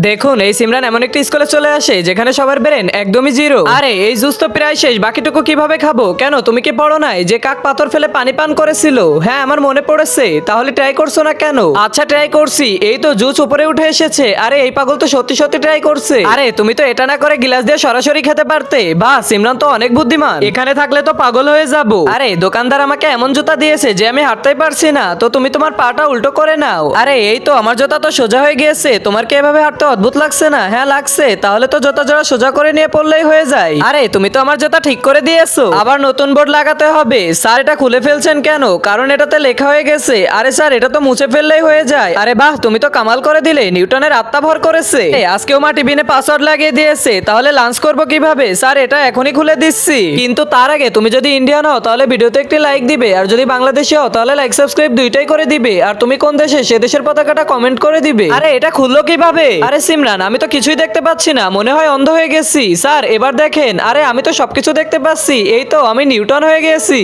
দেখুন এই সিমরান এমন একটি স্কুলে চলে আসে যেখানে সবার ব্রেন একদমই জিরো। আরে এই জুস তো প্রায় শেষ, বাকিটুকু কিভাবে খাবো? কেন তুমি কি পড়ো নাই যে কাক পাথর ফেলে পানি পান করেছিল? হ্যাঁ আমার মনে পড়েছে। তাহলে ট্রাই করছো না কেন? আচ্ছা ট্রাই করছি, এই তো জুস উপরে উঠে এসেছে। আরে এই পাগল তো সত্যি সত্যি ট্রাই করছে। আরে তুমি তো এটা না করে গিলাস দিয়ে সরাসরি খেতে পারতে। বাহ সিমরান তো অনেক বুদ্ধিমান, এখানে থাকলে তো পাগল হয়ে যাবো। আরে দোকানদার আমাকে এমন জুতা দিয়েছে যে আমি হাঁটতেই পারছি না, তো তুমি তোমার পাটা উল্টো করে নাও। আরে এই তো আমার জুতা তো সোজা হয়ে গিয়েছে, তোমার কি এভাবে হাঁটতে অদ্ভুত লাগছে না? হ্যাঁ লাগছে, তাহলে তো জুতা জোড়া সোজা করে নিয়ে পড়লেই হয়ে যায়। আরে তুমি তো আমার জুতা ঠিক করে দিয়েছো, আবার নতুন বোর্ড লাগাতে হবে। স্যার এটা খুলে ফেলছেন কেন? কারণ এটাতে লেখা হয়ে গেছে। আরে স্যার এটা তো মুছে ফেললেই হয়ে যায়। আরে বাহ তুমি তো কামাল করে দিলে, নিউটনের আত্মা ভর করেছে। আজকেও মা টিফিনে পাসওয়ার্ড লাগিয়ে দিয়েছে, তাহলে লাঞ্চ করবো কিভাবে? স্যার এটা এখনই খুলে দিচ্ছি, কিন্তু তার আগে তুমি যদি ইন্ডিয়ান হও তাহলে ভিডিওতে একটি লাইক দিবে, আর যদি বাংলাদেশি হও তাহলে লাইক সাবস্ক্রাইব দুইটাই করে দিবে, আর তুমি কোন দেশে সে দেশের পতাকাটা কমেন্ট করে দিবে। আরে এটা খুললো কিভাবে? আরে সিমরান আমি তো কিছুই দেখতে পাচ্ছি না, মনে হয় অন্ধ হয়ে গেছি। স্যার এবার দেখেন। আরে আমি তো সবকিছু দেখতে পাচ্ছি, এই তো আমি নিউটন হয়ে গেছি।